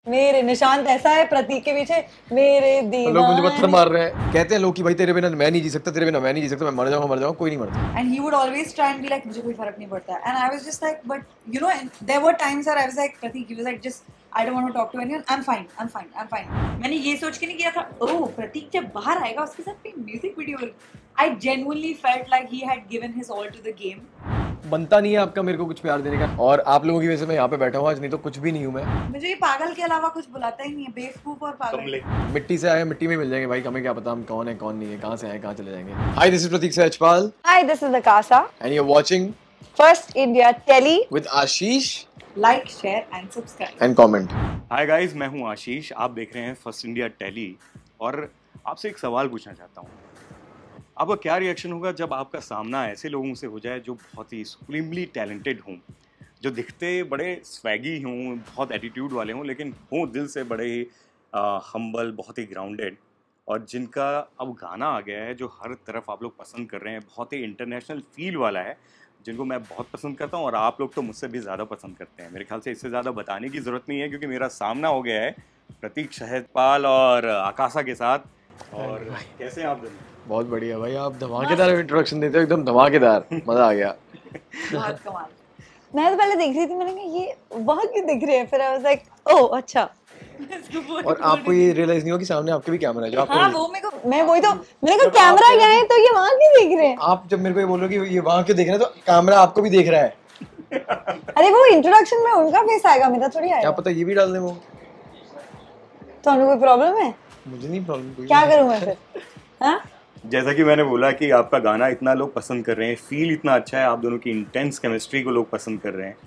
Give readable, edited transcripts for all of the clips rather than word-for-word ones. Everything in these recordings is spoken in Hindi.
मेरे निशांत ऐसा है प्रतीक के पीछे मेरे दीवाने। लोग मुझे पत्थर मार रहे हैं, कहते हैं लोग कि भाई तेरे बिना मैं नहीं जी सकता, तेरे बिना मैं नहीं जी सकता, मैं मर जाऊंगा, कोई नहीं मरता। And he would always try and be like, मुझे कोई फर्क नहीं पड़ता. And I was just like, but you know, and there were times where I was like, Pratik, he was like, just I don't want to talk to anyone. I'm fine. मैंने ये सोच के नहीं किया था, ओह प्रतीक जब बाहर आएगा उसके साथ कोई music video. I genuinely felt like he had given his all to the game. बनता नहीं है आपका मेरे को कुछ प्यार देने का, और आप लोगों की वजह से मैं यहाँ पे बैठा हूँ आज, नहीं तो कुछ भी नहीं हूँ मैं। मुझे ये पागल के अलावा कुछ बुलाता ही नहीं है, बेवकूफ और पागल। मिट्टी से आए मिट्टी में मिल जाएंगे भाई, हमें क्या पता हम कौन है कौन नहीं है, कहाँ से आए कहाँ चले जाएंगे। Hi, this is Prateek Sahajpal. Hi, this is Akasa. And you are watching First India Telly. With Ashish. Like, share and subscribe. And comment. Hi guys, मैं हूं आशीष, आप देख रहे हैं फर्स्ट इंडिया टेली। और आपसे एक सवाल पूछना चाहता हूं, आपका क्या रिएक्शन होगा जब आपका सामना ऐसे लोगों से हो जाए जो बहुत ही सुप्रीमली टैलेंटेड हों, जो दिखते बड़े स्वैगी हों, बहुत एटीट्यूड वाले हों, लेकिन हों दिल से बड़े ही हम्बल, बहुत ही ग्राउंडेड, और जिनका अब गाना आ गया है जो हर तरफ आप लोग पसंद कर रहे हैं, बहुत ही इंटरनेशनल फील वाला है, जिनको मैं बहुत पसंद करता हूं और आप लोग तो मुझसे भी ज़्यादा पसंद करते हैं। मेरे ख्याल से इससे ज़्यादा बताने की ज़रूरत नहीं है, क्योंकि मेरा सामना हो गया है प्रतीक सहजपाल और आकाशा के साथ। और कैसे हैं आप दोनों? बहुत बढ़िया भाई, आप धमाकेदार इंट्रोडक्शन देते हो, एकदम धमाकेदार, मजा आ गया। बहुत कमाल। मैं तो पहले देख रही थी, मैंने कहा ये वहाँ क्यों दिख रहे हैं, फिर आई वाज लाइक ओह अच्छा। और आपको ये रियलाइज नहीं हो कि सामने आपके भी कैमरा है जो आपको। हाँ, वो मेरे को, मैं वही तो मैंने कहा कैमरा क्या है, तो ये वहाँ क्यों देख रहे हैं। आप जब मेरे को ये बोल रहे हो कि ये वहाँ क्यों देख रहे हैं, तो कैमरा आपको भी देख रहा है। अरे वो इंट्रोडक्शन में उनका फेस आएगा, मेरा थोड़ी आएगा। क्या पता ये भी डाल दें वो। तो हमें कोई प्रॉब्लम है? मुझे नहीं प्रॉब्लम कोई। क्या करूँ मैं फिर? हाँ? जैसा कि मैंने बोला कि आपका गाना इतना लोग पसंद कर रहे हैं, फील इतना अच्छा है, आप दोनों की इंटेंस केमिस्ट्री को लोग पसंद कर रहे हैं,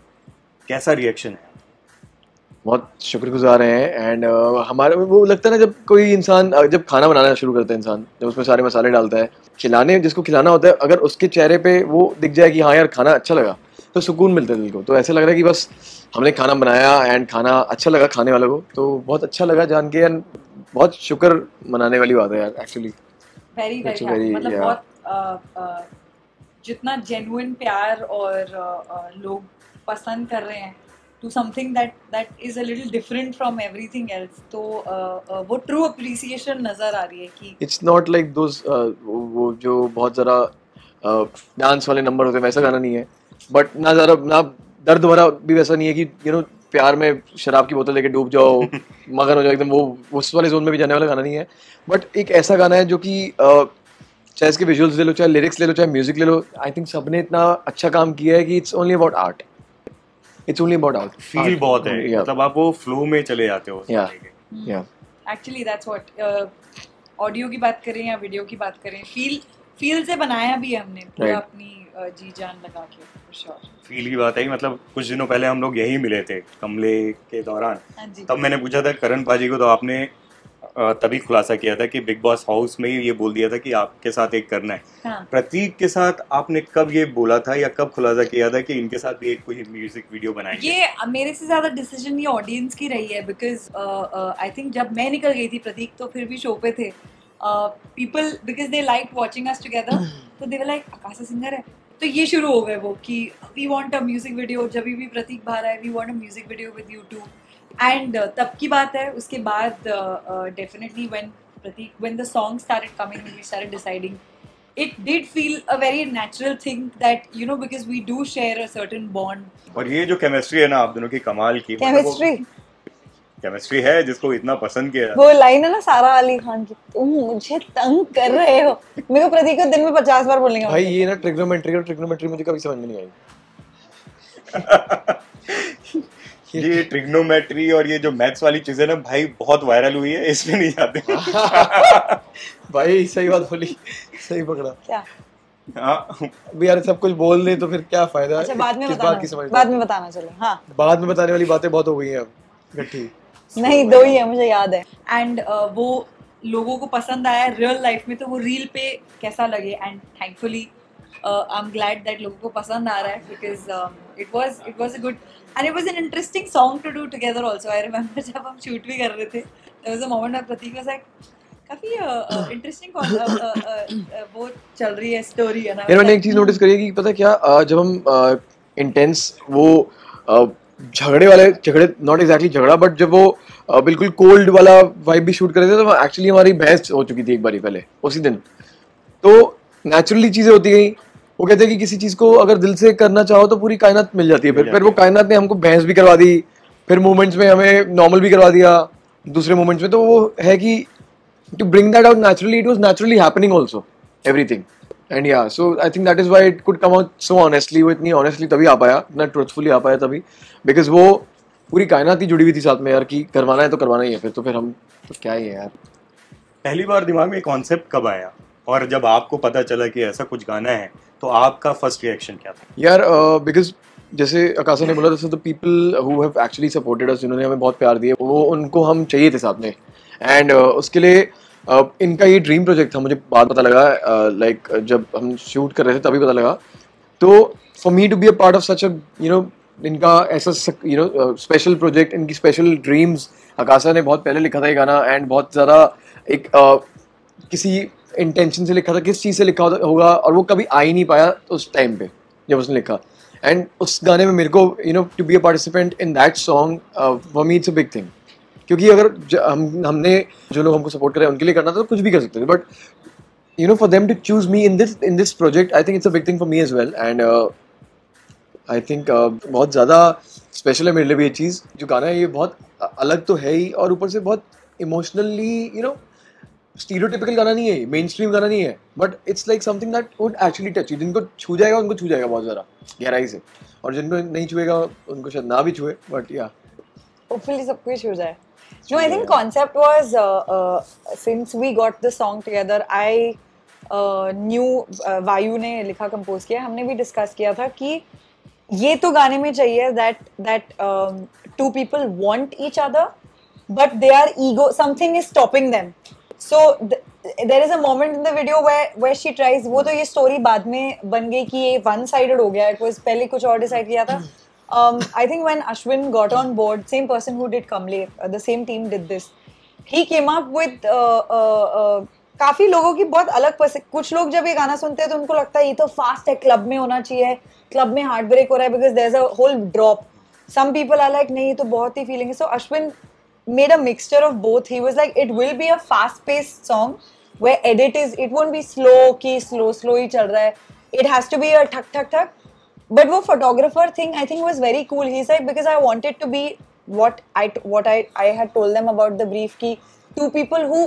कैसा रिएक्शन है? बहुत शुक्रगुजार हैं। एंड हमारे वो लगता है ना, जब कोई इंसान जब खाना बनाना शुरू करता है, इंसान जब उसमें सारे मसाले डालता है, खिलाने जिसको खिलाना होता है, अगर उसके चेहरे पे वो दिख जाए कि हाँ यार खाना अच्छा लगा, तो सुकून मिलता है दिल को। तो ऐसे लग रहा है कि बस हमने खाना बनाया एंड खाना अच्छा लगा खाने वालों को, तो बहुत अच्छा लगा जान के। एंड बहुत शुक्र मनाने वाली बात है यार, एक्चुअली वेरी वेरी, मतलब बहुत जितना जेन्युइन प्यार और लोग पसंद कर रहे हैं to something that is a little different from everything else, तो वो true appreciation नजर आ रही है कि it's not like those वो जो बहुत ज़रा डांस वाले नंबर होते हैं, वैसा गाना नहीं है। बट ना ज़रा ना दर्द भरा भी वैसा नहीं है कि यू नो प्यार में शराब की बोतल लेके डूब जाओ, मगन हो जाओ एकदम, वो उस वाले जोन में भी जाने वाला गाना नहीं है। बट एक ऐसा गाना है जो कि चाहे इसके विजुअल्स ले लो, चाहे लिरिक्स ले लो, चाहे म्यूजिक ले लो, आई थिंक सबने इतना अच्छा काम किया है कि it's only about art, it's only about art. Feel बहुत है, मतलब आप वो फ्लो में चले जाते हो। एक्चुअली दैट्स व्हाट, ऑडियो की बात करें या वीडियो की बात करें, फील से बनाया भी है हमने पूरा अपनी जी जान लगा के, फॉर श्योर। फील की बात है, मतलब कुछ दिनों पहले हम लोग यही मिले थे कमले के दौरान, तब मैंने पूछा था करण पाजी को, तो आपने तभी खुलासा किया था कि बिग बॉस हाउस में ही ये बोल दिया था कि आपके साथ एक करना है। हाँ। प्रतीक के साथ आपने कब ये बोला था या कब खुलासा किया था कि इनके साथ भी एक कोई म्यूजिक वीडियो बनाएंगे? ये मेरे से ज्यादा डिसीजन ये ऑडियंस की रही है, बिकॉज आई थिंक जब मैं निकल गई थी, प्रतीक तो फिर भी शो पे थे, people because they like watching us together, तो दे वर लाइक आकाशा सिंगर है, तो ये शुरू हो गए वो कि we want a music video, जब भी प्रतीक बाहर आए we want a music video with you too. And तब की बात है, उसके बाद definitely when the song started coming, we started deciding, it did feel a very natural thing that, you know, because we do share a certain bond. और ये जो केमिस्ट्री है ना आप दोनों की कमाल की, केमिस्ट्री है जिसको इतना पसंद किया। वो लाइन है ना सारा अली खान की, तुम मुझे तंग कर रहे हो, मेरे को प्रतीक को दिन में 50 बार बोलेंगे भाई। ये ना ट्रिग्नोमेट्री मुझे कभी समझ में नहीं आई। ये ट्रिग्नोमेट्री और ये जो मैथ्स वाली चीजें ना भाई बहुत वायरल हुई है, इसमें नहीं जाते। भाई सही बात बोली, सही पकड़ा। क्या यार सब कुछ बोल दे तो फिर क्या फायदा? अच्छा, बाद में बताना चलो। हाँ, बाद में बताने वाली बातें बहुत हो गई हैं अब इकट्ठी। नहीं, 2 ही है मुझे याद है। एंड वो लोगों को पसंद आया रियल लाइफ में, तो वो रील पे कैसा लगे, and thankfully I am glad that लोगों को पसंद आ रहा है, because it was a good and it was an interesting song to do together also. I remember जब हम शूट भी कर रहे थे, there was a moment where Prateek was like काफी इंटरेस्टिंग वो चल रही है स्टोरी है ना। यार मैंने एक चीज नोटिस करी है कि पता क्या, जब हम इंटेंस वो झगड़े नॉट एग्जैक्टली झगड़ा, बट जब वो बिल्कुल कोल्ड वाला वाइब भी शूट कर रहे थे, तो एक्चुअली हमारी बहस हो चुकी थी एक बारी पहले उसी दिन। तो नेचुरली चीजें होती गई। वो कहते हैं कि किसी चीज को अगर दिल से करना चाहो तो पूरी कायनात मिल जाती है। फिर वो कायनात ने हमको बहस भी करवा दी, फिर मूवमेंट्स में हमें नॉर्मल भी करवा दिया दूसरे मूवमेंट्स में। तो वो है कि to bring that out naturally, it was naturally happening also everything. And yeah so I think that is why it could come out so honestly. वो इतनी ऑनेस्टली तभी आ पाया, इतना ट्रुथफुली आ पाया तभी, बिकॉज वो पूरी कायनात ही जुड़ी हुई थी साथ में यार, कि करवाना है तो करवाना ही है। फिर तो फिर हम तो क्या ही है यार। पहली बार दिमाग में कॉन्सेप्ट कब आया, और जब आपको पता चला कि ऐसा कुछ गाना है तो आपका फर्स्ट रिएक्शन क्या था? यार बिकॉज जैसे आकाशा ने बोला था, the people who have actually supported us, जिन्होंने हमें बहुत प्यार दिया, वो उनको हम चाहिए थे साथ में। एंड उसके लिए इनका ये ड्रीम प्रोजेक्ट था। मुझे बाद पता लगा, लाइक जब हम शूट कर रहे थे तभी पता लगा। तो for me to be a part of such a इनका ऐसा स्पेशल प्रोजेक्ट, इनकी स्पेशल ड्रीम्स, आकाशा ने बहुत पहले लिखा था ये गाना, एंड बहुत ज़्यादा एक किसी इंटेंशन से लिखा था, किस चीज़ से लिखा होगा, और वो कभी आ ही नहीं पाया उस टाइम पे जब उसने लिखा। एंड उस गाने में मेरे को to be a participant in that song, for me it's a big thing. क्योंकि अगर हमने जो लोग हमको सपोर्ट कर रहे हैं उनके लिए करना था तो कुछ भी कर सकते थे, but for them to choose me in this project, I think it's a big thing for me as well. And I think बहुत ज़्यादा स्पेशल है मेरे लिए भी ये चीज़। जो गाना है ये बहुत अलग तो है ही, और ऊपर से बहुत इमोशनली स्टीरियोटिपिकल गाना नहीं है, मेन स्ट्रीम गाना नहीं है, but it's like something that would actually touch you. जिनको छू जाएगा उनको छू जाएगा बहुत ज़्यादा गहराई से, और जिनको नहीं छुएगा उनको शायद ना भी छुए, बट या Hopefully सब कुछ हो जाए. No, I think concept was since we got the song together, I knew वायु ने लिखा कंपोज किया, हमने भी डिस्कस किया था कि ये तो गाने में चाहिए that two people want each other, but their ego, something is stopping them. So there is a moment in the video where she tries, वो तो ये story बाद में बन गई कि ये one sided हो गया, it was पहले कुछ और decide किया था. I think when Ashwin got on board, same person who did Kamle, the same team did this. He came up with काफी लोगों की बहुत अलग कुछ लोग जब ये गाना सुनते हैं तो उनको लगता है ये तो फास्ट है, क्लब में होना चाहिए, क्लब में हार्ट ब्रेक हो रहा है because there's a whole drop. Some people are like नहीं ये तो बहुत ही feeling है. So Ashwin made a mixture of both. He was like it will be a fast-paced song where it won't be slow कि slow ही चल रहा है. It has to be a ठक ठक ठक. But वो photographer thing I think was very cool. He's like because I wanted to be what I had told them about the brief कि two people who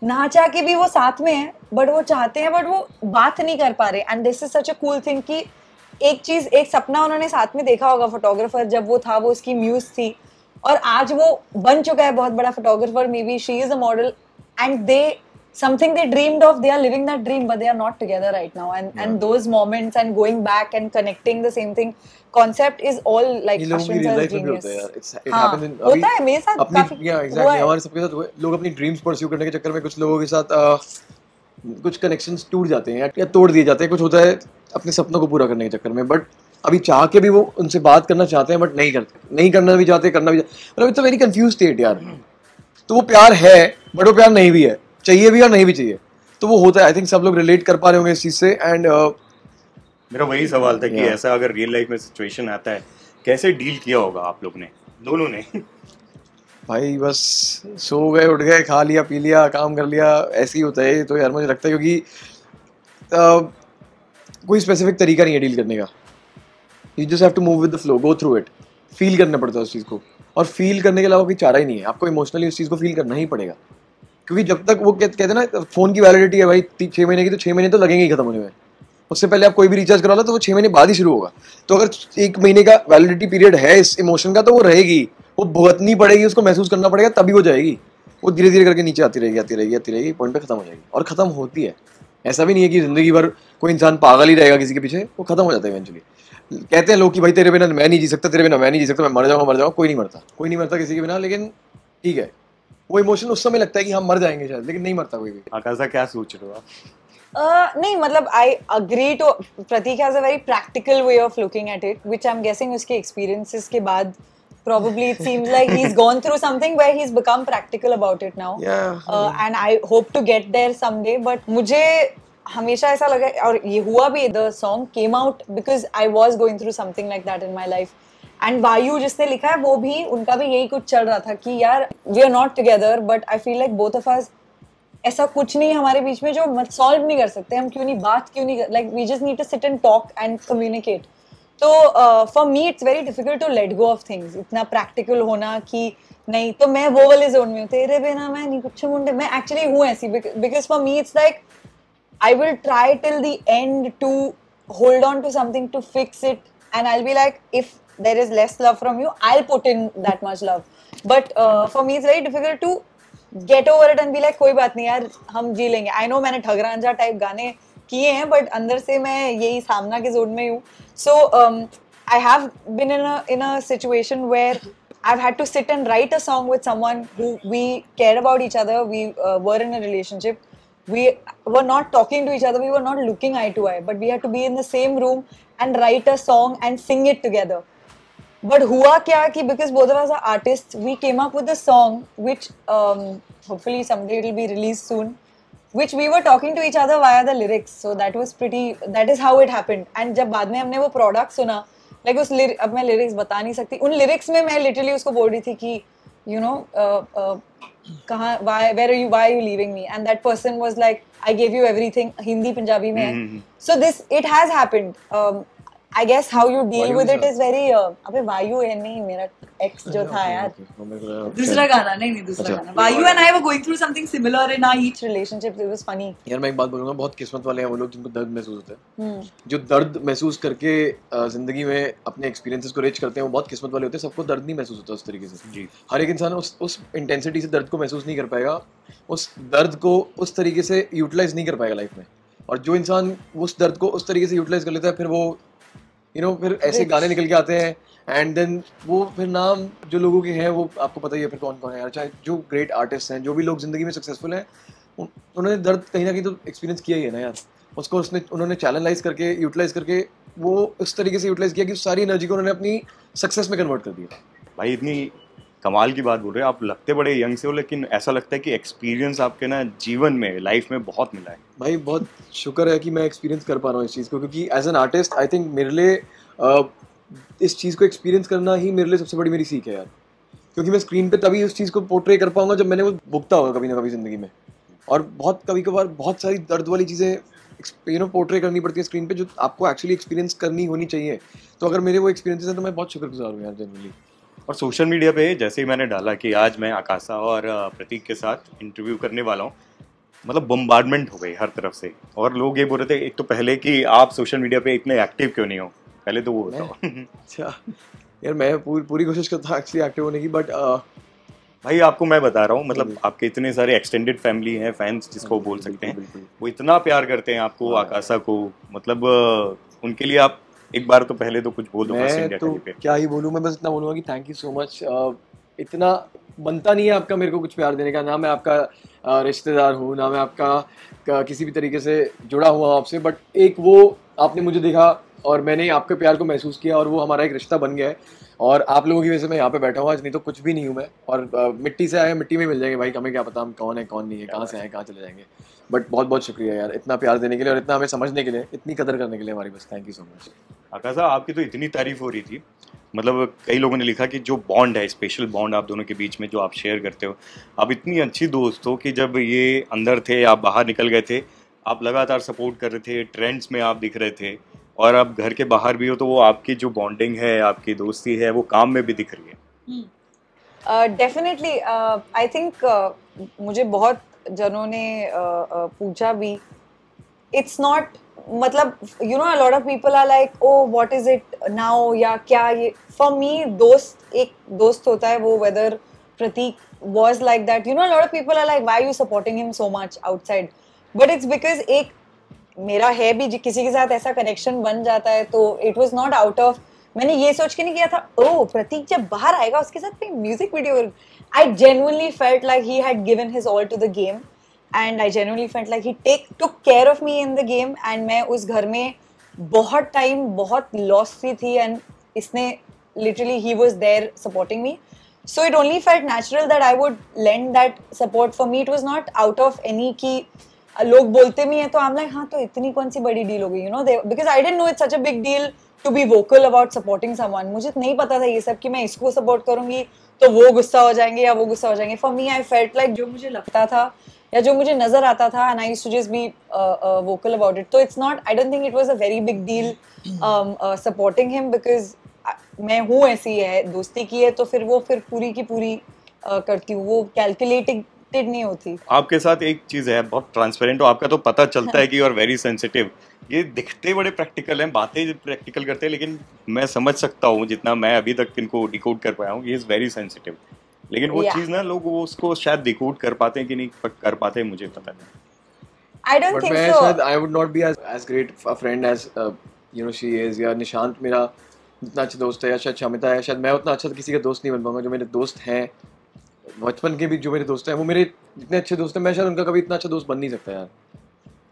ना चाह के भी वो साथ में हैं, but वो चाहते हैं but वो बात नहीं कर पा रहे. And this is such a cool thing कि एक सपना उन्होंने साथ में देखा होगा फोटोग्राफर, जब वो था वो उसकी म्यूज थी, और आज वो बन चुका है बहुत बड़ा photographer. May be she is a model and they something they dreamed of, they are living that dream but they are not together right now, and those moments and going back and connecting the same thing concept is all like Ashwin sir's genius. it happens in होता है मेरे साथ काफी. exactly हमारे सबके साथ लोग अपनी ड्रीम्स परस्यू करने के चक्कर में कुछ लोगों के साथ कुछ कनेक्शंस टूट जाते हैं या तोड़ दिए जाते हैं. कुछ होता है अपने सपनों को पूरा करने के चक्कर में, बट अभी चाह के भी वो उनसे बात करना चाहते हैं बट नहीं करते, नहीं करना भी चाहते, करना भी मतलब it's a very confuse state यार. तो वो प्यार है बट वो प्यार नहीं भी है, चाहिए भी और नहीं भी चाहिए, तो वो होता है. आई थिंक सब लोग रिलेट कर पा रहे होंगे इस चीज से. एंड मेरा वही सवाल था कि ऐसा अगर रियल लाइफ में सिचुएशन आता है कैसे डील किया होगा आप लोग ने, दोनों ने? भाई बस सो गए, उठ गए, खा लिया, पी लिया, काम कर लिया, ऐसे ही होता है. तो यार मुझे लगता है क्योंकि कोई स्पेसिफिक तरीका नहीं है डील करने का. You just have to move with the flow, go through it, feel करना पड़ता है उस चीज़ को, और फील करने के अलावा कोई चारा ही नहीं है. आपको इमोशनली उस चीज़ को फील करना ही पड़ेगा, क्योंकि जब तक वो कहते हैं ना फ़ोन की वैलिडिटी है भाई 6 महीने की, तो 6 महीने तो लगेंगे ही खत्म होने में. उससे पहले आप कोई भी रिचार्ज करा लो तो वो 6 महीने बाद ही शुरू होगा. तो अगर 1 महीने का वैलिडिटी पीरियड है इस इमोशन का तो वो रहेगी, वो भुगतनी पड़ेगी, उसको महसूस करना पड़ेगा, तभी वो जाएगी. वो धीरे धीरे करके नीचे आती रहेगी, पॉइंट पे खत्म हो जाएगी, और खत्म होती है. ऐसा भी नहीं है कि जिंदगी भर कोई इंसान पागल ही रहेगा किसी के पीछे, वो खत्म हो जाता है इवेंचुअली. कहते हैं लोग कि भाई तेरे बिना मैं नहीं जी सकता, तेरे बिना मैं नहीं जी सकता, मैं मर जाऊंगा. कोई नहीं मरता किसी के बिना. लेकिन ठीक है, वो इमोशन उस समय लगता है कि हम मर जाएंगे शायद, लेकिन नहीं मरता कोई भी. आकाशा क्या सोच रहे हो आप? नहीं मतलब I agree to Pratik has a very practical way of looking at it, which I'm guessing उसके experiences के बाद probably it seems like he's gone through something where he's become practical about it now. And I hope to get there someday. But मुझे हमेशा ऐसा लगा, और ये हुआ भी, the song came out because I was going through something like that in my life, and वायु जिसने लिखा है वो भी, उनका भी यही कुछ चल रहा था कि यार we are not together, but I feel like both of us, ऐसा कुछ नहीं हमारे बीच में जो सॉल्व नहीं कर सकते हम, क्यों नहीं बात क्यों नहीं, like we just need to sit and talk and communicate. तो for me it's very difficult to let go of things, इतना प्रैक्टिकल होना कि नहीं. तो मैं वो वाले जोन में हूँ, तेरे बिना मैं नहीं कुछ मुंडे, मैं एक्चुअली हूँ ऐसी, because for me it's like I will try till the end to hold on to something to fix it, and I'll be like, if there is less love from you, I'll put in that much love. But for me, it's very difficult to get over it and be like, कोई बात नहीं यार, हम जी लेंगे. I know मैंने ठगरांझा टाइप गाने किए हैं, but अंदर से मैं यही सामना के जोन में हूँ. So I have been in a situation where I've had to sit and write a song with someone who we cared about each other. We were in a relationship. We were not talking to each other, we were not looking eye to eye, but we had to be in the same room and write a song and sing it together. But hua kya ki because both of us are artists, we came up with a song which hopefully someday it will be released soon, which we were talking to each other via the lyrics. So that was pretty, that is how it happened. And जब बाद में हमने वो product सुना, like उस अब मैं lyrics बता नहीं सकती, उन lyrics में मैं literally उसको बोल रही थी कि you know कहाँ, where are you, why are you leaving me, and that person was like, I gave you everything. Hindi Punjabi में है. So this, it has happened. I guess how you deal with it is very अबे वायु है नहीं, मेरा ex जो था यार, दूसरा गाना नहीं दूसरा गाना. वायु and I were going through something similar in our each relationship. It was funny. यार मैं एक बात बोलूंगा, बहुत किस्मत वाले हैं वो लोग जिनको दर्द महसूस होता है. जो दर्द महसूस करके जिंदगी में अपने एक्सपीरियंसेस को रिच करते हैं, वो बहुत किस्मत वाले होते हैं. सबको दर्द नहीं महसूस होता उस तरीके से जी. हर एक इंसान उस इंटेंसिटी से दर्द को महसूस नहीं कर पाएगा, उस दर्द को उस तरीके से यूटिलाइज नहीं कर पाएगा लाइफ में. और जो इंसान उस दर्द को उस तरीके से यूटिलाइज कर लेता है, फिर वो फिर ऐसे गाने निकल के आते हैं, एंड देन वो फिर नाम जो लोगों के हैं वो आपको पता ही है फिर कौन कौन है यार. चाहे जो ग्रेट आर्टिस्ट हैं, जो भी लोग जिंदगी में सक्सेसफुल हैं, उन्होंने दर्द कहीं ना कहीं तो एक्सपीरियंस किया ही है ना यार. उसको उन्होंने चैनलाइज करके, यूटिलाइज करके, वो उस तरीके से यूटिलाइज किया कि उस सारी एनर्जी को उन्होंने अपनी सक्सेस में कन्वर्ट कर दिया. भाई इतनी कमाल की बात बोल रहे हो आप. लगते बड़े यंग से हो, लेकिन ऐसा लगता है कि एक्सपीरियंस आपके ना जीवन में, लाइफ में बहुत मिला है. भाई बहुत शुक्र है कि मैं एक्सपीरियंस कर पा रहा हूँ इस चीज़ को, क्योंकि as an artist I think मेरे लिए इस चीज़ को एक्सपीरियंस करना ही मेरे लिए सबसे बड़ी मेरी सीख है यार. क्योंकि मैं स्क्रीन पे तभी उस चीज़ को पोर्ट्रे कर पाऊंगा जब मैंने वो भुगता होगा कभी ना कभी ज़िंदगी में. और बहुत कभी कभार बहुत सारी दर्द वाली चीज़ें पोर्ट्रे करनी पड़ती है स्क्रीन पे, जो आपको एक्चुअली एक्सपीरियंस करनी होनी चाहिए. तो अगर मेरे वो एक्सपीरियंसेस हैं तो मैं बहुत शुक्रगुजार हूँ यार जनरली. और सोशल मीडिया पे जैसे ही मैंने डाला कि आज मैं आकाशा और प्रतीक के साथ इंटरव्यू करने वाला हूँ, मतलब बम्बार्डमेंट हो गई हर तरफ से. और लोग ये बोल रहे थे एक तो पहले कि आप सोशल मीडिया पे इतने एक्टिव क्यों नहीं हो, पहले तो वो बताओ. अच्छा यार मैं पूरी कोशिश करता हूँ एक्चुअली एक्टिव होने की, बट भाई आपको मैं बता रहा हूँ, मतलब आपके इतने सारे एक्सटेंडेड फैमिली हैं, फैंस जिसको बोल सकते हैं, वो इतना प्यार करते हैं आपको, आकाशा को, मतलब उनके लिए आप एक बार तो पहले तो कुछ बोल दो. मैं तो क्या ही बोलूँ, मैं बस इतना बोलूँगा कि थैंक यू सो मच. इतना बनता नहीं है आपका मेरे को कुछ प्यार देने का. ना मैं आपका रिश्तेदार हूँ, ना मैं आपका किसी भी तरीके से जुड़ा हुआ आपसे, बट एक वो आपने मुझे देखा और मैंने आपके प्यार को महसूस किया और वो हमारा एक रिश्ता बन गया है. और आप लोगों की वजह से मैं यहाँ पे बैठा हूँ आज, नहीं तो कुछ भी नहीं हूँ मैं. और मिट्टी से आए मिट्टी में मिल जाएंगे भाई, हमें क्या पता हम कौन है कौन नहीं है, कहाँ से आए कहाँ चले जाएंगे. बट बहुत बहुत शुक्रिया यार इतना प्यार देने के लिए और इतना हमें समझने के लिए, इतनी कदर करने के लिए हमारी. बस थैंक यू सो मच. आकाशा आपकी तो इतनी तारीफ हो रही थी, मतलब कई लोगों ने लिखा कि जो बॉन्ड है, स्पेशल बॉन्ड आप दोनों के बीच में जो आप शेयर करते हो, आप इतनी अच्छी दोस्त हो कि जब ये अंदर थे, आप बाहर निकल गए थे, आप लगातार सपोर्ट कर रहे थे, ट्रेंड्स में आप दिख रहे थे, और आप घर के बाहर भी हो, तो वो आपकी जो बॉन्डिंग है, आपकी दोस्ती है, वो काम में भी दिख रही है. डेफिनेटली आई थिंक मुझे बहुत जनों ने पूछा भी, इट्स नॉट, मतलब you know a lot of people are like oh what is it now, या क्या ये. फॉर मी दोस्त एक दोस्त होता है, वो whether Prateek was like that, you know a lot of people are like why you supporting him so much outside, but it's because एक मेरा है भी किसी के साथ ऐसा कनेक्शन बन जाता है. तो it was not out of, मैंने ये सोच के नहीं किया था ओ प्रतीक जब बाहर आएगा उसके साथ कोई music video. I genuinely felt like he had given his all to the game, and I genuinely felt like he took care of me in the game. And मैं उस घर में बहुत टाइम बहुत लॉस फ्री थी, एंड इसने literally he was there supporting me. So it only felt natural that I would lend that support. For me, it was not out of any key. लोग बोलते भी हैं तो I'm like हाँ तो इतनी कौन सी बड़ी डील हो गई, you know, because I didn't know it's such a big deal to be vocal about supporting someone. मुझे नहीं पता था ये सब कि मैं इसको सपोर्ट करूंगी तो वो गुस्सा हो जाएंगे या वो गुस्सा हो जाएंगे. For me I felt like जो मुझे लगता था या जो मुझे नजर आता था and I used to just be vocal about it. So it's not, I don't think it was a very big deal supporting him because मैं हूँ ऐसी है, दोस्ती की है तो फिर वो फिर पूरी की पूरी करती हूँ, वो कैलकुलेटेड नहीं होती. आपके साथ एक चीज है, बहुत ट्रांसपेरेंट हो, आपका तो पता चलता है कि यू आर वेरी सेंसिटिव. ये दिखते बड़े प्रैक्टिकल हैं, बातें प्रैक्टिकल करते हैं, लेकिन मैं समझ सकता हूँ जितना मैं अभी तक इनको डिकोड कर पाया हूँ, ही इज वेरी सेंसिटिव. लेकिन वो चीज ना लोग वो उसको शायद डिकोड कर पाते हैं कि नहीं कर पाते हैं, मुझे पता नहीं. I don't But think मैं so. शायद I would not be as great a friend as you know she is. या निशांत मेरा इतना अच्छा दोस्त है, या शायद शमिता है, शायद मैं उतना अच्छा किसी का दोस्त नहीं बन पाऊंगा. जो मेरे दोस्त हैं बचपन के भी, जो मेरे दोस्त हैं वो मेरे जितने अच्छे दोस्त हैं, मैं शायद उनका कभी इतना अच्छा दोस्त बन नहीं सकता यार,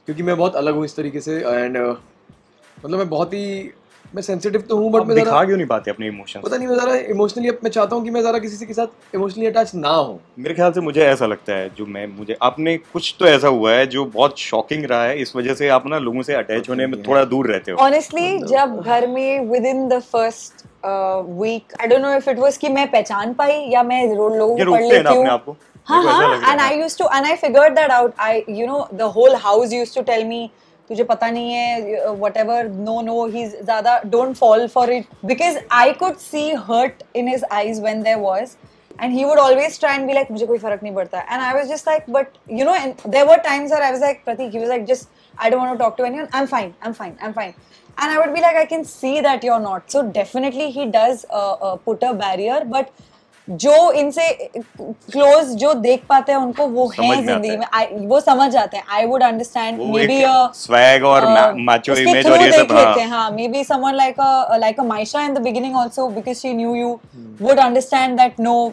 क्योंकि मैं बहुत अलग हूँ इस तरीके से. एंड मतलब मैं बहुत ही मैं सेंसिटिव तो हूँ, बट मैं दिखा क्यों नहीं पाते अपने इमोशंस? पता नहीं, मैं ज़रा इमोशनली मैं चाहता हूँ कि मैं ज़रा किसी के साथ इमोशनली अटैच ना हो. मेरे ख्याल से मुझे ऐसा लगता है, जो मैं मुझे आपने कुछ तो ऐसा हुआ है जो बहुत शॉकिंग रहा है, इस वजह से आप ना लोगों से अटैच होने में थोड़ा दूर रहते हो. Honestly, जब घर में within the first week, I don't know if it was कि मैं पहचान पाई या मैं लोगों को पढ़ लेती हूँ. आपको हाँ हाँ, and I used to, and I figured that out. You know, the whole house used to tell me, तुझे पता नहीं है, whatever, no, he's ज़्यादा, don't fall for it, because I could see hurt in his eyes when there was, and he would always try and be like, मुझे कोई फर्क नहीं पड़ता, and I was just like, but you know, and there were times where I was like, Pratik, he was like, just, I don't want to talk to anyone, I'm fine, and I would be like, I can see that you're not, so definitely he does put a barrier, but जो इनसे क्लोज जो देख पाते हैं उनको वो है जिंदगी में, वो समझ जाते हैं. I would understand maybe swag और मैचो इमेज और ये सब. हाँ, maybe someone like a Miesha in the beginning also, because she knew you, would understand that no,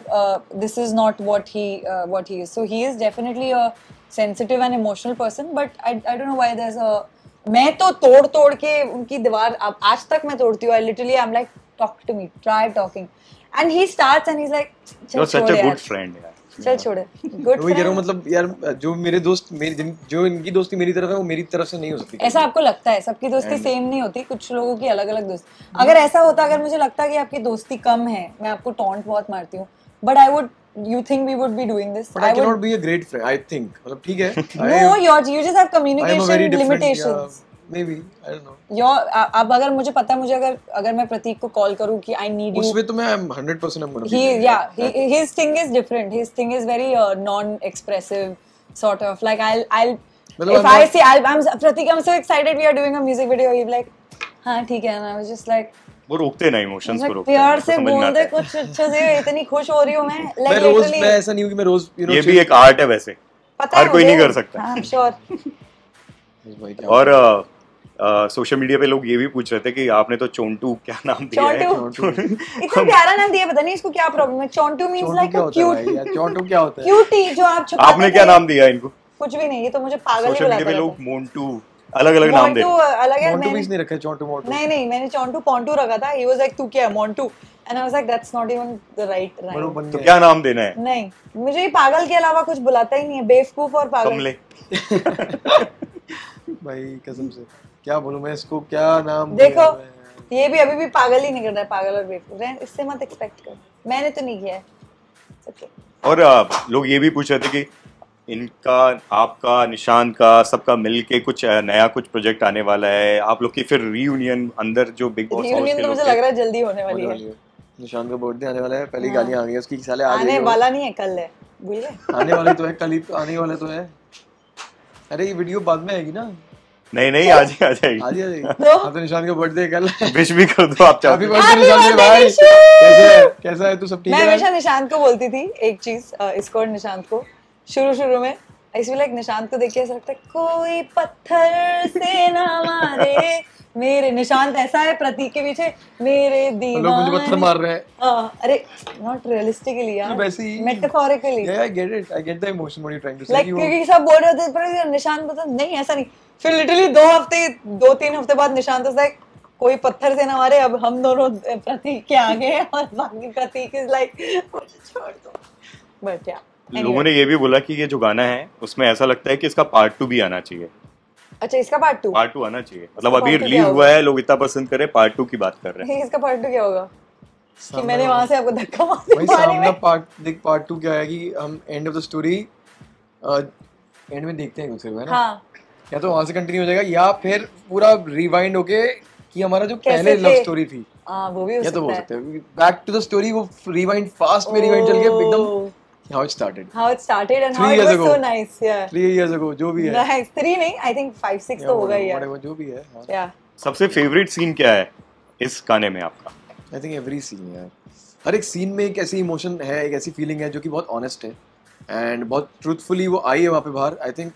this is not what he is. So he is definitely a sensitive and emotional person, but I don't know why there is a, मैं तो तोड़ के उनकी दीवार आज तक मैं तोड़ती हूँ. I literally I am like, talk to me, try talking. And he starts and he's like, you're such a good friend यार. चल छोड़, good friend. वो मतलब यार जो मेरे दोस्त जो इनकी दोस्ती मेरी तरफ है वो मेरी तरफ से नहीं हो सकती. ऐसा आपको लगता है? सबकी दोस्ती सेम नहीं होती, कुछ लोगों की अलग अलग दोस्ती. अगर ऐसा होता, अगर मुझे लगता कि आपकी दोस्ती कम है, मैं आपको टॉन्ट बहुत मारती हूूँ, but I would, you think we would be doing this? But I cannot be a great friend, I think. मतलब ठीक है. No, you just have communication limitations. Maybe, I don't know. अब अगर मुझे पता है, मुझे अगर मैं प्रतीक को कॉल करूँ कि I need you, उसमें तो मैं 100% I'm gonna be. His thing is different. His thing is very non-expressive, sort of. Like I'll if I say I'm Pratik, I'm so excited we are doing a music video, he'll be like, हाँ ठीक है, and I was just like, वो रोकते ना इमोशंस को, रोकते प्यार से बोल दे कुछ अच्छे से, इतनी खुश हो रही हूँ मैं. मैं रोज, मैं ऐसा नहीं हूँ कि मैं रोज, you know, ये भी एक आर्ट है वैसे, हर कोई नहीं कर सकता. I'm sure. और सोशल मीडिया पे लोग ये भी पूछ रहे थे कि आपने तो चोंटू क्या नाम दिया है? इतना प्यारा नाम दिया, पता नहीं इसको क्या प्रॉब्लम है. चोंटू मींस लाइक अ क्यूट. चोंटू क्या होता है? क्यूटी जो आप छुपाते. आपने क्या नाम दिया इनको? कुछ भी नहीं, ये तो मुझे पागल ही बुलाते हैं. सोशल मीडिया पे लोग मोंटू अलग-अलग नाम दे. अलग है. मोंटू पीस नहीं रखा, चोंटू मोंटू. नहीं, मैंने चोंटू पोंटू रखा था. ही वाज लाइक, तू क्या है Montu, and I was like, that's not even the right rhyme. तो क्या नाम देना है? नहीं, मुझे ये पागल के अलावा कुछ बुलाता ही नहीं है. बेवकूफ और पागल. कमले. भाई कसम से क्या बोलूं मैं इसको, क्या नाम देखो, ये भी अभी भी पागल ही नहीं कर रहा है. पागल और बेवकूफ, इससे मत एक्सपेक्ट कर. मैंने तो नहीं किया है. Okay. और लोग ये भी पूछ रहे थे कि इनका, आपका, निशांत का, सबका मिलके कुछ नया कुछ प्रोजेक्ट आने वाला है. आप लोग की फिर रीयूनियन अंदर जो बिग बॉस हाउस के तो मुझे लग रहा है जल्दी होने वाली है. निशांत का बर्थडे आने वाला है, पहली गालियां आ गई उसकी, साले आ आने वाला नहीं है, कल है. भूल गए? आने वाले तो है, कल ही तो आने वाले तो है. अरे ये वीडियो बाद में आएगी ना? नहीं, आज ही आ जाएगी. आज ही आ जाएगी. हाँ तो निशांत का बर्थडे कल. विश भी कर दो आप. हैप्पी बर्थडे निशांत भाई. कैसा है तू? सब ठीक है? मैं हमेशा निशांत को बोलती थी एक चीज, इसको और निशांत को, शुरू में ऐसे लाइक निशांत को देख के ऐसा लगता है कोई पत्थर से ना मारे मेरे. निशांत ऐसा है प्रतीक के पीछे, मेरे दीवाने लोग मुझे पत्थर मार रहे हैं. अरे नॉट रियलिस्टिकली यार, वैसे ही metaphorically. I get the emotion what you trying to say. Like क्योंकि सब बोल रहे थे पर निशांत बता नहीं ऐसा नहीं. फिर लिटरली 2-3 हफ्ते बाद निशांत वाज लाइक, कोई पत्थर से ना मारे. अब हम दोनों प्रतीक के आगे हैं और बाकी प्रतीक इज लाइक छोड़ दो. बट या लोगों ने ये भी बोला कि ये जो गाना है उसमें ऐसा लगता है कि इसका पार्ट 2 भी आना चाहिए। अच्छा, इसका पार्ट 2? पार्ट 2 आना चाहिए, मतलब अभी part two रिलीज क्या हुआ है, लोग इतना पसंद करे, पार्ट 2 की बात कर रहे हैं। इसका पार्ट 2 क्या होगा कि सामने मैंने वाला- वहां से आपको धक्का मार दिया भाई पानी सामना में? पार्ट 2 क्या है कि हम end of the story and में देखते हैं उसे, है ना? हाँ, या तो वहां से कंटिन्यू हो जाएगा या फिर पूरा रिवाइंड होके कि हमारा जो कैसे पहले लव थे? स्टोरी थी, हाँ, वो भी हो या तो हो सकता है। सकता है बैक टू द स्टोरी, वो रिवाइंड फास्ट में रिवाइंड चल के एकदम how it started how it started and 3 how it years was ago. So nice. या 3 years ago जो भी है, नाइस, 3 नहीं, आई थिंक 5 6 तो होगा ही यार। whatever, जो भी है, हाँ। या सबसे फेवरेट सीन क्या है इस गाने में आपका? आई थिंक एवरी सीन यार, हर एक सीन में एक ऐसी इमोशन है, एक ऐसी फीलिंग है जो कि बहुत ऑनेस्ट है एंड बहुत ट्रूथफुली वो आई है वहाँ पे बाहर। आई थिंक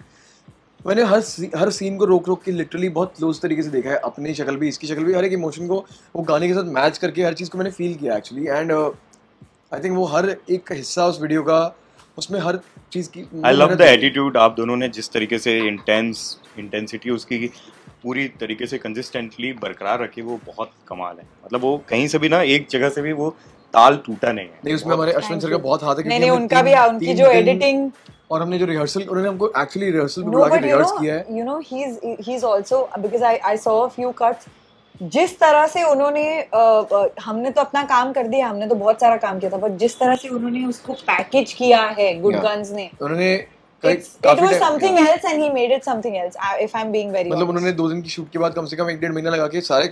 मैंने हर सीन को रोक रोक के लिटरली बहुत क्लोज तरीके से देखा है, अपनी शक्ल भी, इसकी शक्ल भी, हर एक इमोशन को वो गाने के साथ मैच करके हर चीज़ को मैंने फील किया एक्चुअली। एंड आई थिंक वो हर एक हिस्सा उस वीडियो का, उसमें हर चीज़ की आई लव द एटीट्यूड, आप दोनों ने जिस तरीके से इंटेंसिटी उसकी पूरी तरीके से कंसिस्टेंटली बरकरार रखी, वो बहुत कमाल है। मतलब वो कहीं से भी ना, एक जगह से भी वो ताल टूटा नहीं है। नहीं, उसमें हमारे अश्विन सर का बहुत हाथ है, नहीं क्योंकि नहीं, हमने उनका भी, उनकी तीन जो दिन एडिटिंग और हमने जो रिहर्सल, उन्होंने हमको एक्चुअली रिहर्सल पे No, बुला के but रिहर्स किया है। you know, he's also because I saw a few cuts. जिस तरह से उन्होंने हमने तो अपना काम कर दिया, हमने तो बहुत सारा काम किया था, पर जिस तरह से उन्होंने उसको पैकेज किया है गुड Yeah. गन्स ने, उन्होंने it was something else and he made it something else. If I'm being very मतलब honest. उन्होंने 2 दिन की शूट के बाद कम से कम 1-1.5 महीना लगा के सारे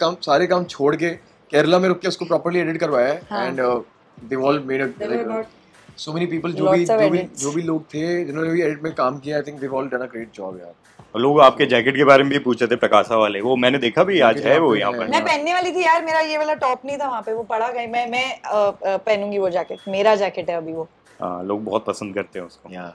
काम छोड़ के केरला में रुक के उसको प्रॉपर्ली एडिट करवाया है। हाँ. And they all made a so many people, Lots of edits. जो भी लोग थे जिन्होंने भी एडिट में काम किया, I think they all done a great job यार। और लोग आपके जैकेट के बारे में भी पूछे थे, प्रकाशा वाले, वो मैंने देखा भी आज है वो यहाँ पर। मैं पहनने वाली थी यार, मेरा ये वाला टॉप नहीं था वहाँ पे, वो पड़ा गई। मैं पहनूंगी वो जैकेट, मेरा जैकेट है अभी वो। हाँ, लोग बहुत पसंद करते हैं उसको। या